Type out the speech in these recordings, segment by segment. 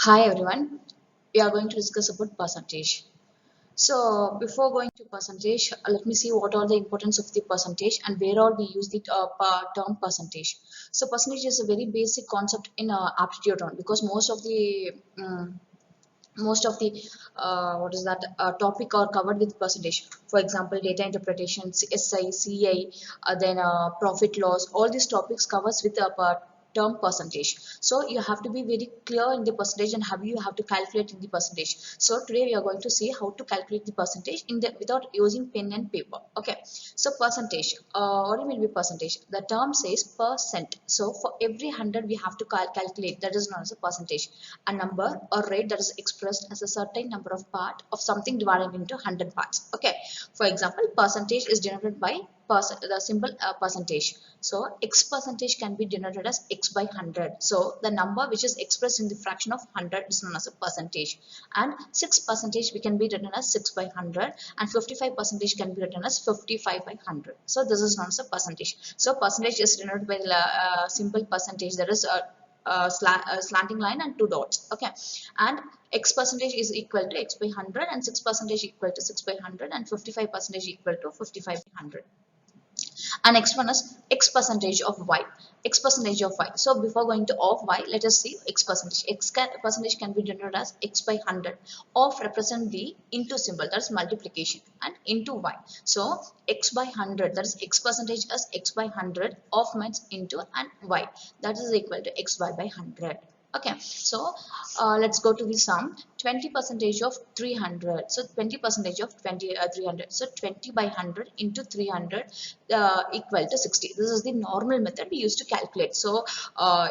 Hi everyone, we are going to discuss about percentage. So before going to percentage, let me see what are the importance of the percentage and where all we use the term percentage. So percentage is a very basic concept in aptitude round because most of the what is that topic are covered with percentage. For example, data interpretation, SI, CI, then profit loss. All these topics covers with a term percentage. So you have to be very clear in the percentage and how you have to calculate in the percentage. So today we are going to see how to calculate the percentage in the without using pen and paper. Okay. So percentage. What will be percentage? The term says percent. So for every 100 we have to calculate. That is known as a percentage. A number or rate that is expressed as a certain number of part of something divided into 100 parts. Okay. For example, percentage is denoted by the symbol percentage. So x percentage can be denoted as x by 100. So the number which is expressed in the fraction of 100 is known as a percentage. And 6 percentage we can be written as 6 by 100, and 55 percentage can be written as 55 by 100. So this is known as a percentage. So percentage is denoted by the simple percentage, that is a slanting line and two dots. Okay. And x percentage is equal to x by 100, and 6 percentage equal to 6 by 100, and 55 percentage equal to 55 by 100. And next one is x percentage of y. X percentage of y. So before going to of y, let us see x percentage. Percentage can be denoted as x by 100. Of represent the into symbol, that's multiplication, and into y. So x by 100, that is x percentage as x by 100. Of means into, and y, that is equal to xy by 100. Okay, so let's go to the sum. 20 percentage of 300. So 20 percentage of 300. So 20 by 100 into 300 equal to 60. This is the normal method we used to calculate. So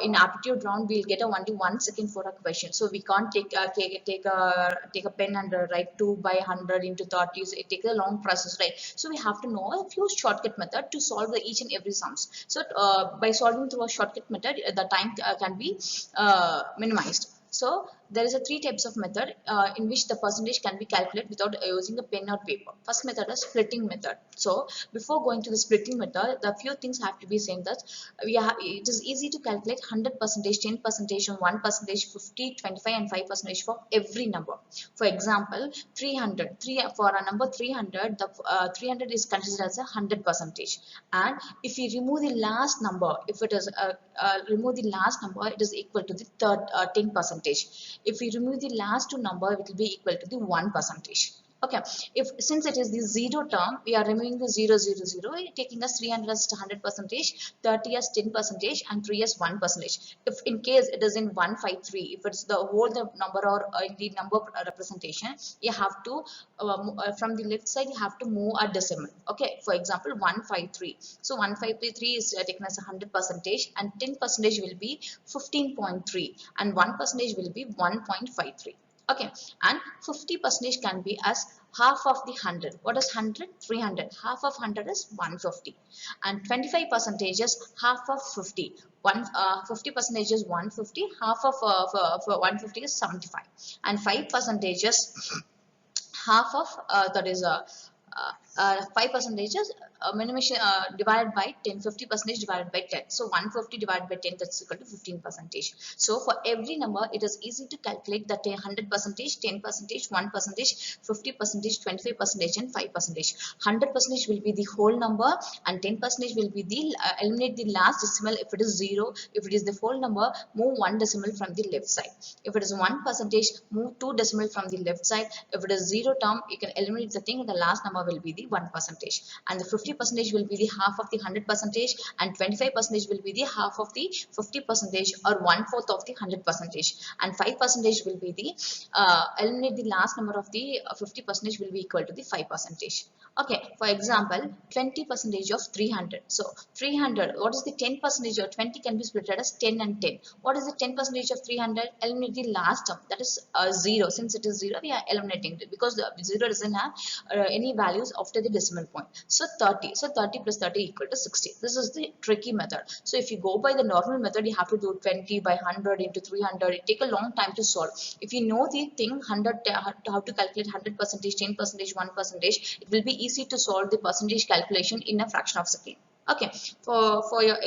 in aptitude round we'll get only 1 second for a question. So we can't take a pen and write 2 by 100 into 30. So it takes a long process, right? So we have to know a few shortcut method to solve each and every sums. So by solving through a shortcut method, the time can be minimized. So there is a three types of method in which the percentage can be calculated without using a pen or paper. First method is splitting method. So before going to the splitting method, the few things have to be saying that it is easy to calculate 100 percentage, 10 percentage, and 1 percentage, 50, 25, and 5 percentage for every number. For example, 300. For a number 300, the 300 is considered as a 100 percentage. And if you remove the last number, if it is remove the last number, it is equal to the 10 percentage. If we remove the last two number, it will be equal to the 1 percentage. Okay, since it is the zero term, we are removing the 0, 0, 0, taking us 300 as 100 percentage, 30 as 10 percentage, and 3 as 1 percentage. If in case it is in 153, if it's the whole number or in the number representation, you have to from the left side you have to move a decimal. Okay, for example 153. So 153 is taken as 100 percentage, and 10 percentage will be 15.3, and 1 percentage will be 1.53. Okay, and 50 percentage can be as half of the 100. What is 100? 300. Half of 100 is 150. And 25 percentage is half of 50. 50 percentage is 150. Half of 150 is 75. And 5 percentage is half of that is 5 percentages divided by 10. 50 percentage divided by 10. So 150 divided by 10, that's equal to 15 percentage. So for every number, it is easy to calculate that 100 percentage, 10 percentage, 1 percentage, 50 percentage, 25 percentage, and 5 percentage. 100 percentage will be the whole number, and 10 percentage will be the eliminate the last decimal. If it is 0, if it is the whole number, move 1 decimal from the left side. If it is 1 percentage, move 2 decimal from the left side. If it is 0 term, you can eliminate the thing, and the last number will be the 1 percentage. And the 50 percentage will be the half of the 100 percentage, and 25 percentage will be the half of the 50 percentage, or 1/4 of the 100 percentage, and 5 percentage will be the eliminate the last number of the 50 percentage will be equal to the 5 percentage. Okay, for example 20 percentage of 300. So 300, what is the 10 percentage of 20 can be split as 10 and 10. What is the 10 percentage of 300? Eliminate the last term, that is 0. Since it is 0, we are eliminating it because the 0 doesn't have any values after the decimal point. So 30. So 30 plus 30 equal to 60. This is the tricky method. So if you go by the normal method, you have to do 20 by 100 into 300. It take a long time to solve. If you know the thing 100, how to calculate 100 percentage, 10 percentage, 1 percentage, it will be easy to solve the percentage calculation in a fraction of a second. Okay, for your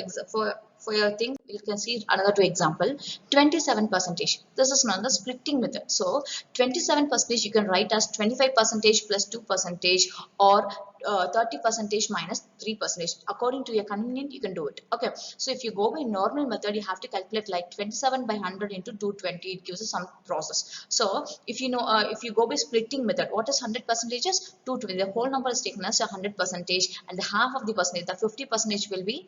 for your thing, you can see another two example. 27 percentage. This is known as splitting method. So 27 percentage you can write as 25 percentage plus 2 percentage, or 30 percentage minus 3 percentage. According to your convenience, you can do it. Okay, so if you go by normal method, you have to calculate like 27 by 100 into 220. It gives us some process. So if you know, if you go by splitting method, what is 100 percentages? 220. The whole number is taken as a 100 percentage, and the half of the percentage, the 50 percentage will be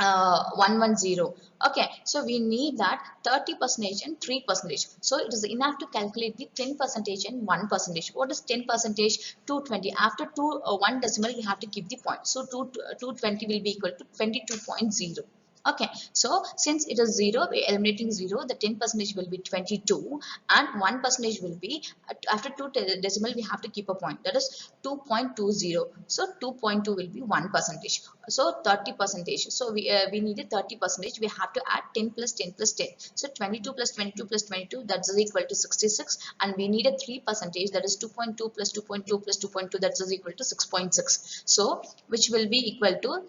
110. Okay, so we need that 30 percentage and 3 percentage. So it is enough to calculate the 10 percentage and 1 percentage. What is 10 percentage? 220. After 1 decimal, you have to keep the point. So 220 will be equal to 22.0. Okay, so since it is 0, we are eliminating 0, the 10 percentage will be 22, and 1 percentage will be, after 2 decimal we have to keep a point, that is 2.20. So 2.2 will be 1 percentage. So 30 percentage. So we needed 30 percentage. We have to add 10 plus 10 plus 10. So 22 plus 22 plus 22, that is equal to 66. And we needed 3 percentage, that is 2.2 plus 2.2 plus 2.2, that is equal to 6.6. So which will be equal to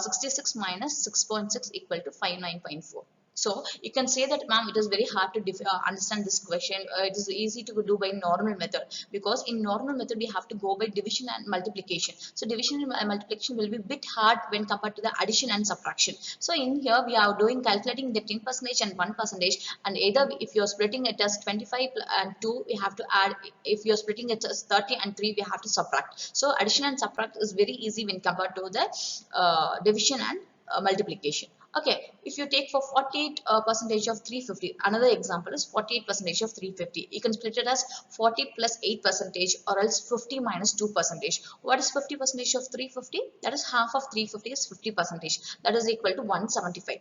66 minus 6.6 equal to 59.4. So you can say that, ma'am, it is very hard to understand this question. It is easy to do by normal method, because in normal method we have to go by division and multiplication. So division and multiplication will be a bit hard when compared to the addition and subtraction. So in here we are doing calculating the 10 percentage and 1 percentage, and either if you are splitting it as 25 and 2, we have to add. If you are splitting it as 30 and 3, we have to subtract. So addition and subtract is very easy when compared to the division and multiplication. Okay, if you take for 48 percentage of 350, another example is 48 percentage of 350. You can split it as 40 plus 8 percentage, or else 50 minus 2 percentage. What is 50 percentage of 350? That is half of 350 is 50 percentage. That is equal to 175.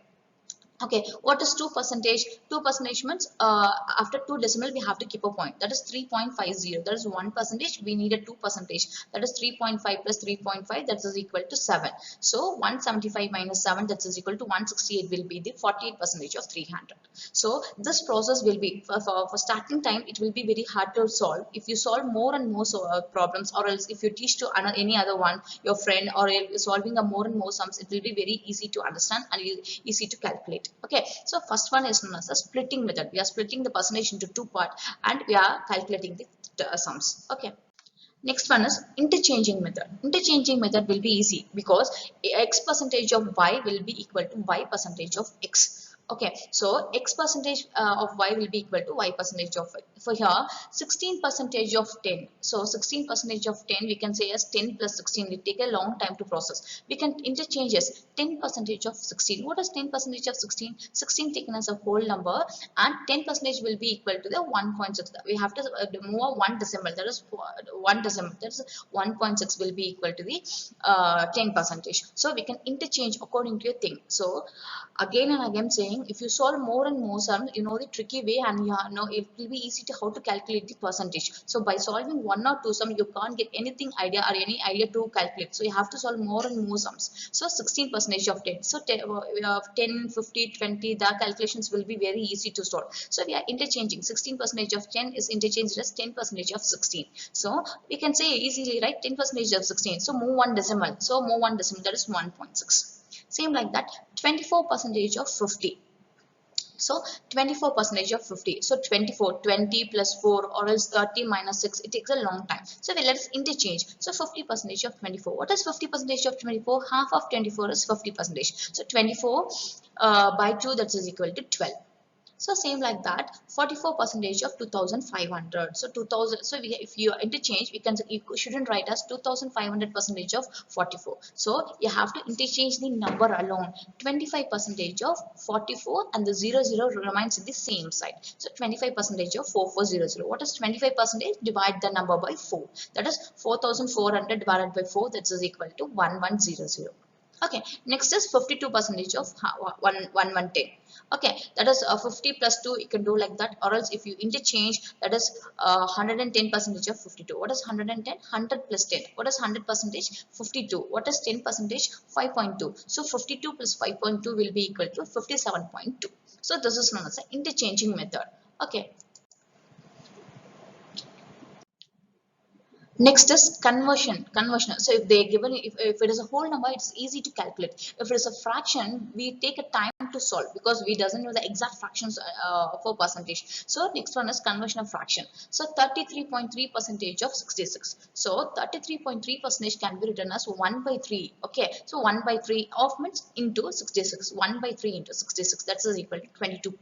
Okay, what is 2 percentage? 2 percentage means after 2 decimal we have to keep a point. That is 3.50. That is 1 percentage. We need a 2 percentage. That is 3.5 plus 3.5. That is equal to 7. So 175 minus 7, that is equal to 168, will be the 48 percentage of 300. So this process will be for starting time. It will be very hard to solve. If you solve more and more problems, or else if you teach to any other one, your friend, or solving a more and more sums, it will be very easy to understand and easy to calculate. Okay, so first one is known as a splitting method. We are splitting the percentage into two parts, and we are calculating the sums. Okay. Next one is interchanging method. Interchanging method will be easy, because x percentage of y will be equal to y percentage of x. Okay, so x percentage of y will be equal to y percentage of y. For here, 16 percentage of 10. So 16 percentage of 10 we can say as 10 plus 16. It take a long time to process. We can interchange as 10 percentage of 16. What is 10 percentage of 16? 16 taken as a whole number, and 10 percentage will be equal to the 1.6. We have to move one decimal. That is 1 decimal. That is 1.6 will be equal to the 10 percentage. So we can interchange according to your thing. So again and again saying, if you solve more and more sums, you know the tricky way, and you know it will be easy to how to calculate the percentage. So by solving one or two sums, you can't get anything idea or any idea to calculate. So you have to solve more and more sums. So 16 percentage of 10. So 10, 50, 20, the calculations will be very easy to solve. So we are interchanging. 16 percentage of 10 is interchanged as 10 percentage of 16. So we can say easily, right, 10 percentage of 16. So move one decimal. So move one decimal, that is 1.6. Same like that, 24 percentage of 50. So 24 percentage of 50. So 24, 20 plus 4, or else 30 minus 6. It takes a long time. So let us interchange. So 50 percentage of 24. What is 50 percentage of 24? Half of 24 is 50 percentage. So 24 by 2, that is equal to 12. So same like that, 44 percentage of 2500. So 2000. So if you interchange, you shouldn't write as 2500 percentage of 44. So you have to interchange the number alone. 25 percentage of 44, and the 00 remains in the same side. So 25 percentage of 4400. What is 25 percentage? Divide the number by 4. That is 4400 divided by 4. That is equal to 1100. Okay, next is 52 percentage of 1110. Okay, that is 50 plus 2. You can do like that, or else if you interchange, that is 110 percentage of 52. What is 110? 100 plus 10. What is 100 percentage? 52. What is 10 percentage? 5.2. So 52 plus 5.2 will be equal to 57.2. So this is known as an interchanging method. Okay. Next is conversion. So if they given, if it is a whole number, it's easy to calculate. If it is a fraction, we take a time to solve because we doesn't know the exact fractions for percentage. So next one is conversion of fraction. So 33.3 percentage of 66. So 33.3 percentage can be written as 1 by 3. Okay, so 1 by 3 of means into 66. 1 by 3 into 66, that is equal to 22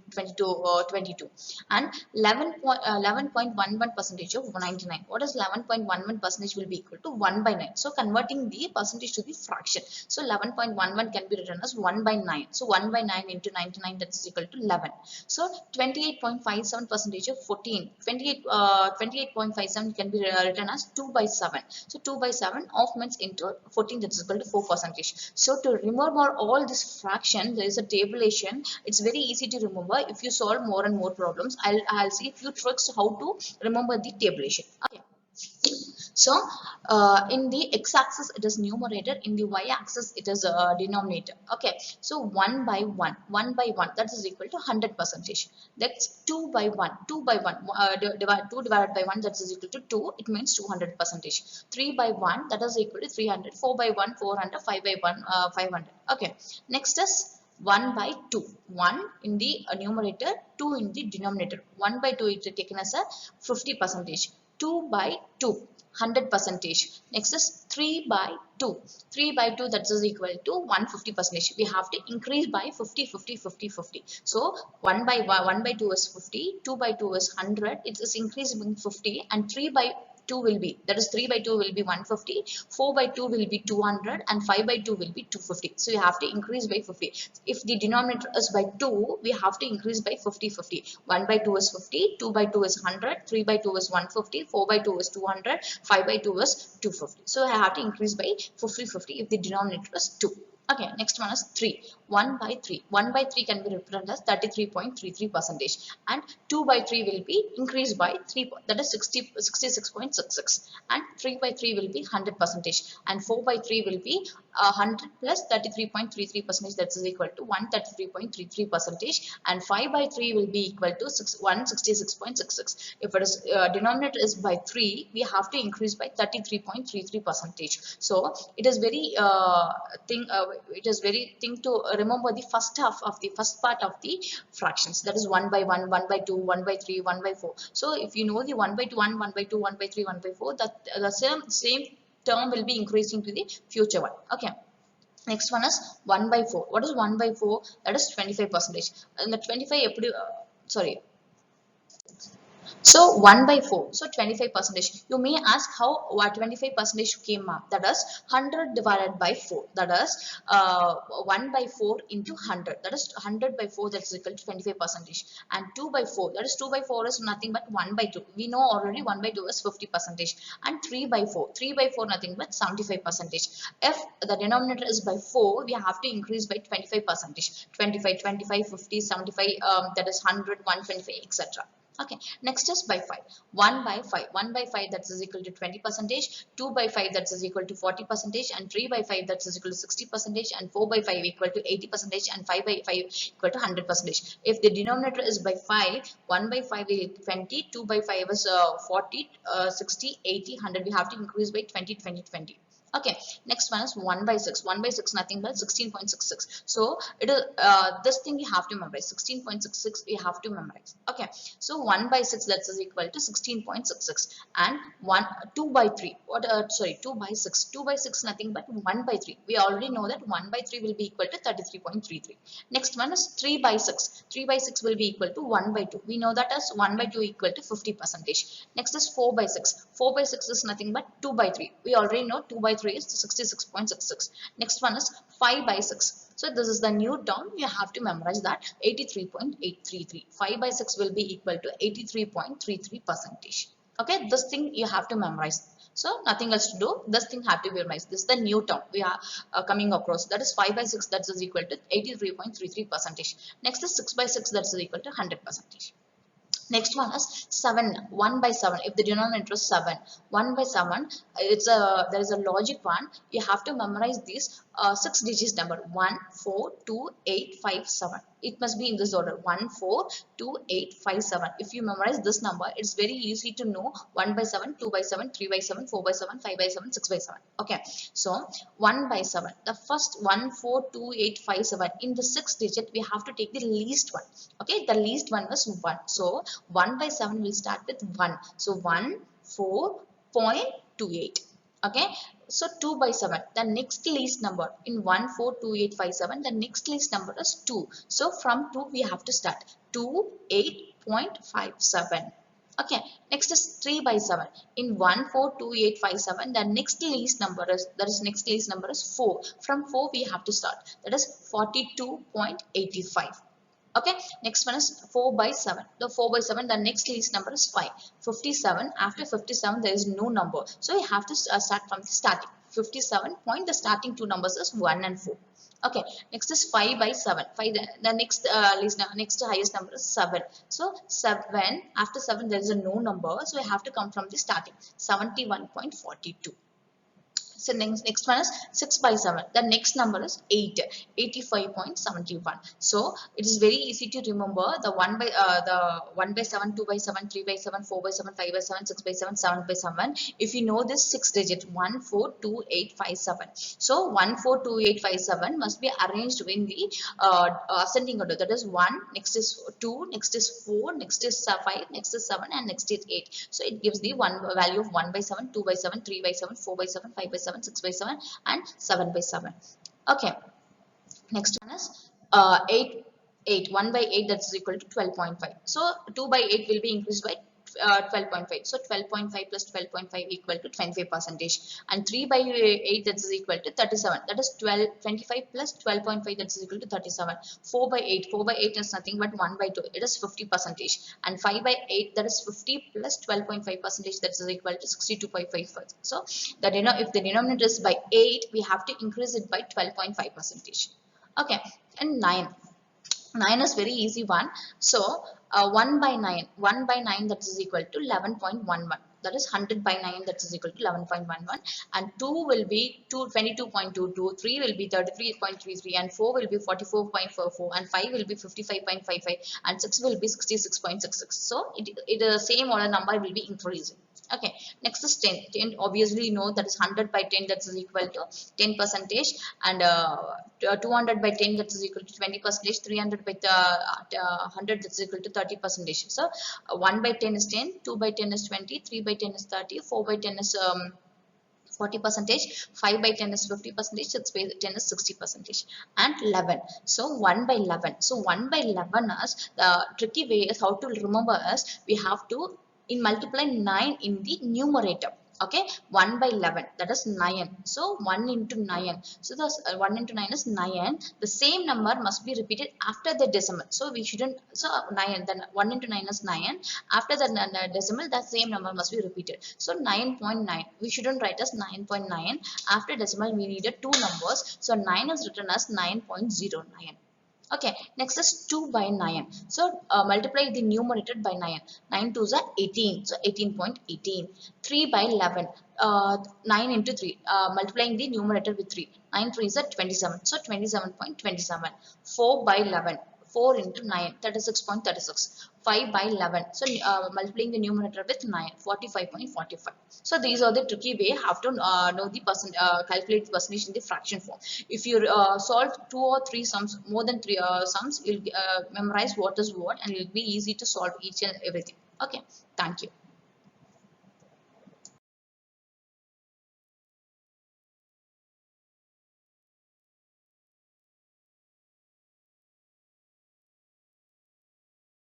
and 11.11 percentage of 99. What is 11.11 percentage will be equal to 1 by 9. So converting the percentage to the fraction. So 11.11 can be written as 1 by 9. So 1 by 9 into 99, that is equal to 11. So 28.57 percentage of 14. 28.57 can be written as 2 by 7. So 2 by 7 of means into 14, that is equal to 4 percentage. So to remember all this fraction, there is a tabulation. It's very easy to remember if you solve more and more problems. I'll see a few tricks how to remember the tabulation. Okay. So in the x-axis it is numerator, in the y-axis it is denominator. Okay, so 1 by 1 that is equal to 100 percentage. That's 2 by 1 2 divided by 1, that is equal to 2, it means 200 percentage. 3 by 1, that is equal to 300. 4 by 1 400. 5 by 1 500. Okay, next is 1 by 2. 1 in the numerator, 2 in the denominator. 1 by 2 is taken as a 50 percentage. 2 by 2, 100 percentage. Next is 3 by 2. 3 by 2, that is equal to 150 percentage. We have to increase by 50, 50, 50, 50. So 1 by 2 is 50, 2 by 2 is 100. It is increasing 50, and 3 by 2 will be, that is 3 by 2 will be 150, 4 by 2 will be 200, and 5 by 2 will be 250. So you have to increase by 50. If the denominator is by 2, we have to increase by 50, 50. 1 by 2 is 50, 2 by 2 is 100, 3 by 2 is 150, 4 by 2 is 200, 5 by 2 is 250. So I have to increase by 50, 50 if the denominator is 2. Okay, next one is 3. 1 by 3. 1 by 3 can be represented as 33.33 percentage, and 2 by 3 will be increased by 3, that is 66.66, and 3 by 3 will be 100 percentage, and 4 by 3 will be 100 plus 33.33 percentage, that is equal to 133.33 percentage, and 5 by 3 will be equal to 166.66. If it is denominator is by 3, we have to increase by 33.33 percentage. So it is very thing to remember the first half of the first part of the fractions, that is 1 by 1, 1 by 2, 1 by 3, 1 by 4. So if you know the 1 by 1, 1 by 2, 1 by 3, 1 by 4, that the same term will be increasing to the future one. Okay, next one is 1 by 4. What is 1 by 4? That is 25 percentage. And the 25 sorry, so 1 by 4, so 25 percentage. You may ask how what 25 percentage came up. That is 100 divided by 4. That is 1 by 4 into 100. That is 100 by 4, that is equal to 25 percentage. And 2 by 4, that is 2 by 4 is nothing but 1 by 2. We know already 1 by 2 is 50 percentage. And 3 by 4, 3 by 4 nothing but 75 percentage. If the denominator is by 4, we have to increase by 25 percentage. 25, 25, 50, 75, that is 100, 125, etc. Okay, next is by 5. 1 by 5. 1 by 5, that is equal to 20 percentage. 2 by 5, that is equal to 40 percentage. And 3 by 5, that is equal to 60 percentage. And 4 by 5 equal to 80 percentage. And 5 by 5 equal to 100 percentage. If the denominator is by 5, 1 by 5 is 20. 2 by 5 is 40, 60, 80, 100. We have to increase by 20, 20, 20. Okay, next one is 1 by 6. 1 by 6 nothing but 16.66. So it is this thing you have to memorize. 16.66 we have to memorize. Okay, so 1 by 6, that is equal to 16.66. And 2 by 3. What 2 by 6. 2 by 6 nothing but 1 by 3. We already know that 1 by 3 will be equal to 33.33. Next one is 3 by 6. 3 by 6 will be equal to 1 by 2. We know that as 1 by 2 equal to 50 percentage. Next is 4 by 6. 4 by 6 is nothing but 2 by 3. We already know 2 by 3 is 66.66. Next one is 5 by 6. So this is the new term. You have to memorize that 83.833. 5 by 6 will be equal to 83.33 percentage. Okay, this thing you have to memorize. So nothing else to do. This thing have to be memorized. This is the new term we are coming across. That is 5 by 6, that is equal to 83.33 percentage. Next is 6 by 6, that is equal to 100 percentage. Next one is 7. 1 by 7. If the denominator is 7, 1 by 7, there is a logic one. You have to memorize these six digits number 1 4 2 8 5 7. It must be in this order 1 4 2 8 5 7. If you memorize this number, it's very easy to know 1 by 7, 2 by 7, 3 by 7, 4 by 7, 5 by 7, 6 by 7. Okay, so 1 by 7, the first 1 4 2 8 5 7, in the sixth digit we have to take the least one. Okay, the least one was 1, so 1 by 7 will start with 1, so 1 4.28. Okay, so 2 by 7, the next least number in 1 4 2 8 5 7, the next least number is 2, so from 2 we have to start 2 8.57. Okay, next is 3 by 7, in 1 4 2 8 5 7, the next least number is, next least number is 4, from 4 we have to start, that is 42.85. Okay, next one is 4 by 7. The 4 by 7, the next least number is 5. 57, after 57 there is no number, so you have to start from the starting. 57 point, the starting two numbers is 1 and 4. Okay, next is 5 by 7. 5, the next next highest number is 7. So 7, after 7 there is a no number, so you have to come from the starting. 71.42. So next one is 6 by 7. The next number is 8, 85.71. So it is very easy to remember the 1 by 7, 2 by 7, 3 by 7, 4 by 7, 5 by 7, 6 by 7, 7 by 7. If you know this 6 digit 1 4 2 8 5 7. So 1 4 2 8 5 7 must be arranged in the ascending order. That is 1, next is 2, next is 4, next is 5, next is 7, and next is 8. So it gives the one value of 1 by 7, 2 by 7, 3 by 7, 4 by 7, 5 by 7, 6 by 7, and 7 by 7. Okay, next one is 8. 1 by 8, that is equal to 12.5. So 2 by 8 will be increased by 12.5. So 12.5 plus 12.5 equal to 25 percentage, and 3 by 8, that is equal to 37. That is 25 plus 12.5, that is equal to 37. 4 by 8, 4 by 8 is nothing but 1 by 2. It is 50 percentage, and 5 by 8, that is 50 plus 12.5 percentage, that is equal to 62.5. So if the denominator is by 8, we have to increase it by 12.5 percentage. Okay, and 9. 9 is very easy one. So 1 by 9, 1 by 9, that is equal to 11.11. That is 100 by 9, that is equal to 11.11. And 2 will be 22.22, 3 will be 33.33, and 4 will be 44.44, and 5 will be 55.55, and 6 will be 66.66. So it is the same order number will be increasing. Okay, next is 10. 10 obviously you know that is 100 by 10, that is equal to 10 percentage, and 200 by 10, that is equal to 20 percentage, 300 by 100, that is equal to 30 percentage. So 1 by 10 is 10, 2 by 10 is 20, 3 by 10 is 30, 4 by 10 is 40 percentage, 5 by 10 is 50 percentage, 6 by 10 is 60 percentage, and 11. So 1 by 11. So 1 by 11 is the tricky way is how to remember is we have to multiply 9 in the numerator. Okay, 1 by 11, that is 9. So 1 into 9. So the 1 into 9 is 9. The same number must be repeated after the decimal. So we shouldn't. So 9. Then 1 into 9 is 9. After the decimal, that same number must be repeated. So 9.9. We shouldn't write as 9.9. After decimal, we needed two numbers. So 9 is written as 9.09. Okay, next is 2 by 9. So multiply the numerator by 9. 9 2s are 18. So 18.18. 3 by 11. 9 into 3. Multiplying the numerator with 3. 9 3s are 27. So 27.27. 4 by 11. 4 into 9. 36.36. 5 by 11. So multiplying the numerator with 9. 45.45. So these are the tricky way how to know the calculate the percentage in the fraction form. If you solve 2 or 3 sums, more than 3 sums, you'll memorize what is what, and it will be easy to solve each and everything. Okay, thank you.